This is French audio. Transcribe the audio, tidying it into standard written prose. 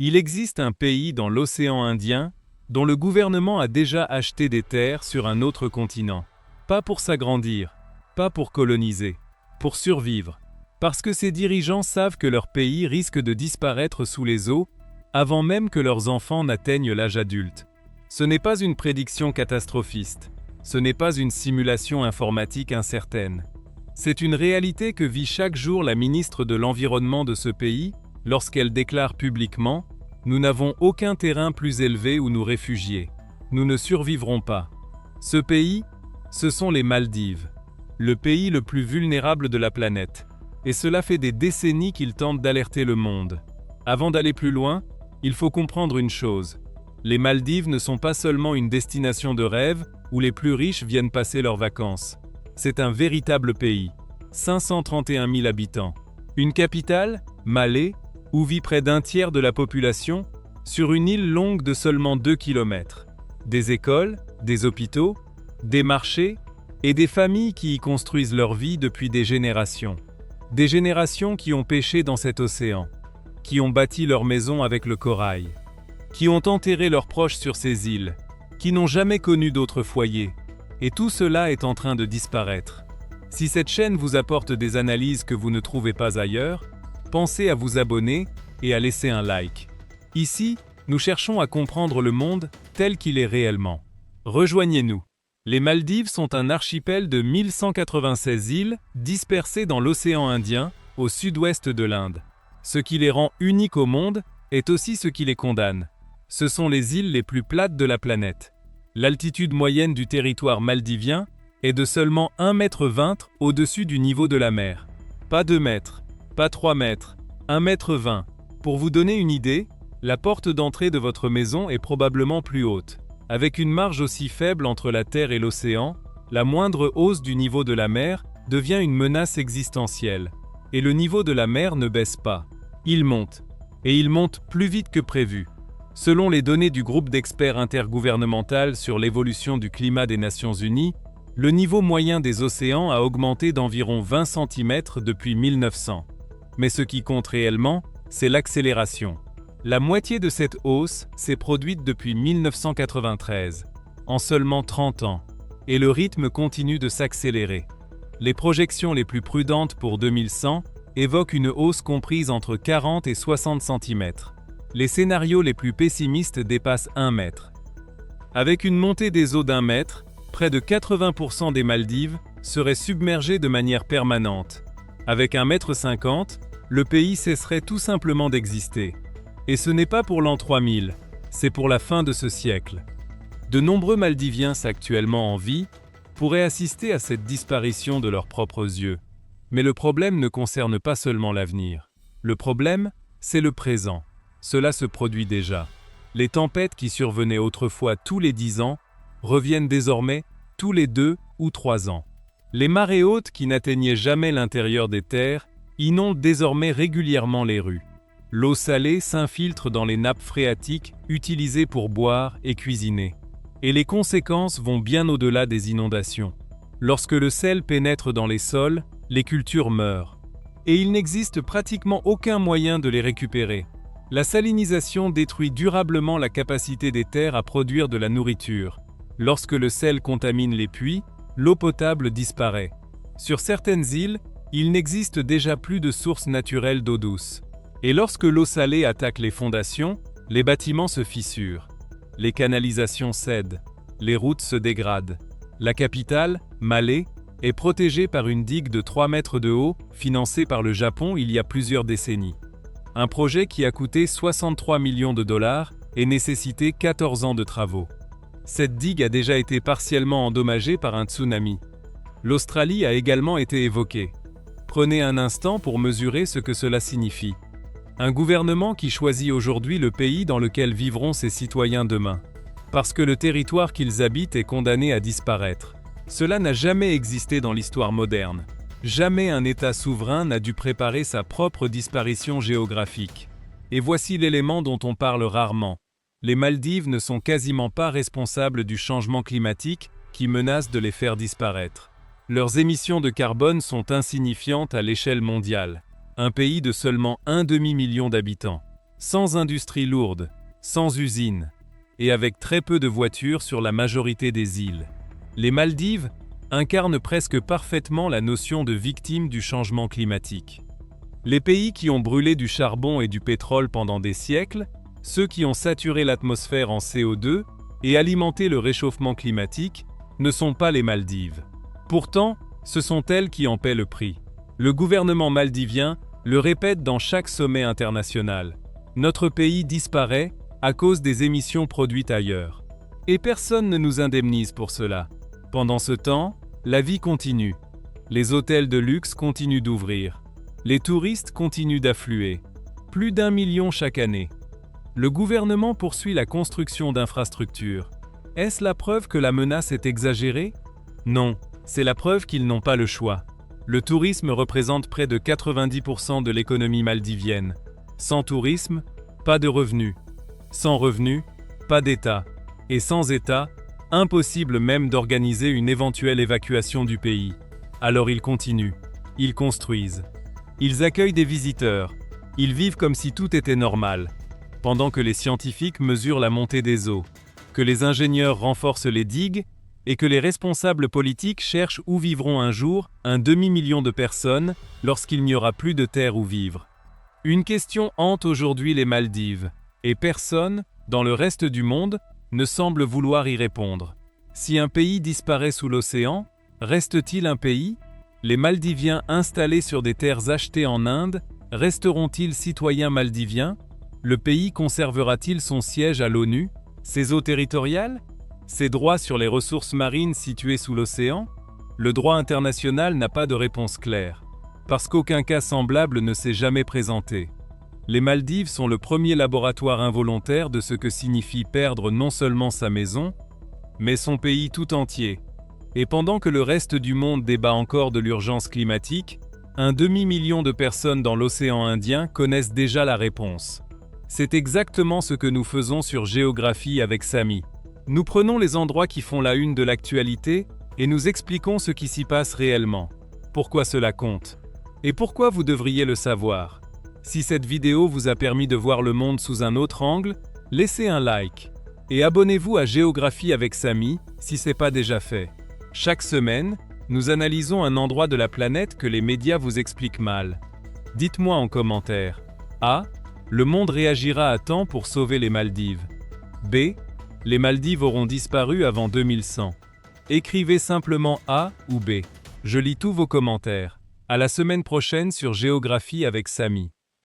Il existe un pays dans l'océan Indien dont le gouvernement a déjà acheté des terres sur un autre continent. Pas pour s'agrandir, pas pour coloniser, pour survivre. Parce que ses dirigeants savent que leur pays risque de disparaître sous les eaux avant même que leurs enfants n'atteignent l'âge adulte. Ce n'est pas une prédiction catastrophiste, ce n'est pas une simulation informatique incertaine. C'est une réalité que vit chaque jour la ministre de l'Environnement de ce pays lorsqu'elle déclare publiquement « Nous n'avons aucun terrain plus élevé où nous réfugier. Nous ne survivrons pas. » Ce pays, ce sont les Maldives, le pays le plus vulnérable de la planète. Et cela fait des décennies qu'ils tentent d'alerter le monde. Avant d'aller plus loin, il faut comprendre une chose. Les Maldives ne sont pas seulement une destination de rêve où les plus riches viennent passer leurs vacances. C'est un véritable pays. 531 000 habitants. Une capitale, Malé, où vit près d'un tiers de la population, sur une île longue de seulement 2 km. Des écoles, des hôpitaux, des marchés et des familles qui y construisent leur vie depuis des générations. Des générations qui ont pêché dans cet océan, qui ont bâti leur maison avec le corail, qui ont enterré leurs proches sur ces îles, qui n'ont jamais connu d'autre foyer. Et tout cela est en train de disparaître. Si cette chaîne vous apporte des analyses que vous ne trouvez pas ailleurs, pensez à vous abonner et à laisser un like. Ici, nous cherchons à comprendre le monde tel qu'il est réellement. Rejoignez-nous. Les Maldives sont un archipel de 1196 îles dispersées dans l'océan Indien, au sud-ouest de l'Inde. Ce qui les rend uniques au monde est aussi ce qui les condamne. Ce sont les îles les plus plates de la planète. L'altitude moyenne du territoire maldivien est de seulement 1,20 m au-dessus du niveau de la mer. Pas 2 mètres, pas 3 mètres, 1,20 m. Pour vous donner une idée, la porte d'entrée de votre maison est probablement plus haute. Avec une marge aussi faible entre la Terre et l'océan, la moindre hausse du niveau de la mer devient une menace existentielle. Et le niveau de la mer ne baisse pas. Il monte. Et il monte plus vite que prévu. Selon les données du groupe d'experts intergouvernemental sur l'évolution du climat des Nations Unies, le niveau moyen des océans a augmenté d'environ 20 cm depuis 1900. Mais ce qui compte réellement, c'est l'accélération. La moitié de cette hausse s'est produite depuis 1993, en seulement 30 ans, et le rythme continue de s'accélérer. Les projections les plus prudentes pour 2100 évoquent une hausse comprise entre 40 et 60 cm. Les scénarios les plus pessimistes dépassent 1 mètre. Avec une montée des eaux d'1 mètre, près de 80% des Maldives seraient submergées de manière permanente. Avec 1,50 m, le pays cesserait tout simplement d'exister. Et ce n'est pas pour l'an 3000, c'est pour la fin de ce siècle. De nombreux Maldiviens actuellement en vie pourraient assister à cette disparition de leurs propres yeux. Mais le problème ne concerne pas seulement l'avenir. Le problème, c'est le présent. Cela se produit déjà. Les tempêtes qui survenaient autrefois tous les 10 ans reviennent désormais tous les 2 ou 3 ans. Les marées hautes qui n'atteignaient jamais l'intérieur des terres inondent désormais régulièrement les rues. L'eau salée s'infiltre dans les nappes phréatiques utilisées pour boire et cuisiner. Et les conséquences vont bien au-delà des inondations. Lorsque le sel pénètre dans les sols, les cultures meurent. Et il n'existe pratiquement aucun moyen de les récupérer. La salinisation détruit durablement la capacité des terres à produire de la nourriture. Lorsque le sel contamine les puits, l'eau potable disparaît. Sur certaines îles, il n'existe déjà plus de sources naturelles d'eau douce. Et lorsque l'eau salée attaque les fondations, les bâtiments se fissurent. Les canalisations cèdent. Les routes se dégradent. La capitale, Malé, est protégée par une digue de 3 mètres de haut, financée par le Japon il y a plusieurs décennies. Un projet qui a coûté 63 millions de dollars et nécessité 14 ans de travaux. Cette digue a déjà été partiellement endommagée par un tsunami. L'Australie a également été évoquée. Prenez un instant pour mesurer ce que cela signifie. Un gouvernement qui choisit aujourd'hui le pays dans lequel vivront ses citoyens demain. Parce que le territoire qu'ils habitent est condamné à disparaître. Cela n'a jamais existé dans l'histoire moderne. Jamais un État souverain n'a dû préparer sa propre disparition géographique. Et voici l'élément dont on parle rarement. Les Maldives ne sont quasiment pas responsables du changement climatique qui menace de les faire disparaître. Leurs émissions de carbone sont insignifiantes à l'échelle mondiale. Un pays de seulement 1,5 million d'habitants. sans industrie lourde, sans usines, et avec très peu de voitures sur la majorité des îles. Les Maldives incarnent presque parfaitement la notion de victime du changement climatique. Les pays qui ont brûlé du charbon et du pétrole pendant des siècles, ceux qui ont saturé l'atmosphère en CO2 et alimenté le réchauffement climatique, ne sont pas les Maldives. Pourtant, ce sont elles qui en paient le prix. Le gouvernement maldivien le répète dans chaque sommet international. Notre pays disparaît à cause des émissions produites ailleurs. Et personne ne nous indemnise pour cela. Pendant ce temps, la vie continue. Les hôtels de luxe continuent d'ouvrir. Les touristes continuent d'affluer. Plus d'1 million chaque année. Le gouvernement poursuit la construction d'infrastructures. Est-ce la preuve que la menace est exagérée? Non, c'est la preuve qu'ils n'ont pas le choix. Le tourisme représente près de 90% de l'économie maldivienne. Sans tourisme, pas de revenus. Sans revenus, pas d'État. Et sans État, impossible même d'organiser une éventuelle évacuation du pays. Alors ils continuent. Ils construisent. Ils accueillent des visiteurs. Ils vivent comme si tout était normal. Pendant que les scientifiques mesurent la montée des eaux, que les ingénieurs renforcent les digues et que les responsables politiques cherchent où vivront un jour un demi-million de personnes lorsqu'il n'y aura plus de terre où vivre. Une question hante aujourd'hui les Maldives, et personne, dans le reste du monde, ne semble vouloir y répondre. Si un pays disparaît sous l'océan, reste-t-il un pays? Les Maldiviens installés sur des terres achetées en Inde resteront-ils citoyens maldiviens? Le pays conservera-t-il son siège à l'ONU, ses eaux territoriales, ses droits sur les ressources marines situées sous l'océan? Le droit international n'a pas de réponse claire, parce qu'aucun cas semblable ne s'est jamais présenté. Les Maldives sont le premier laboratoire involontaire de ce que signifie perdre non seulement sa maison, mais son pays tout entier. Et pendant que le reste du monde débat encore de l'urgence climatique, un demi-million de personnes dans l'océan Indien connaissent déjà la réponse. C'est exactement ce que nous faisons sur Géographie avec Samy. Nous prenons les endroits qui font la une de l'actualité et nous expliquons ce qui s'y passe réellement. Pourquoi cela compte? Et pourquoi vous devriez le savoir? Si cette vidéo vous a permis de voir le monde sous un autre angle, laissez un like. Et abonnez-vous à Géographie avec Samy si ce n'est pas déjà fait. Chaque semaine, nous analysons un endroit de la planète que les médias vous expliquent mal. Dites-moi en commentaire. A. Le monde réagira à temps pour sauver les Maldives. B. Les Maldives auront disparu avant 2100. Écrivez simplement A ou B. Je lis tous vos commentaires. À la semaine prochaine sur Géographie avec Samy.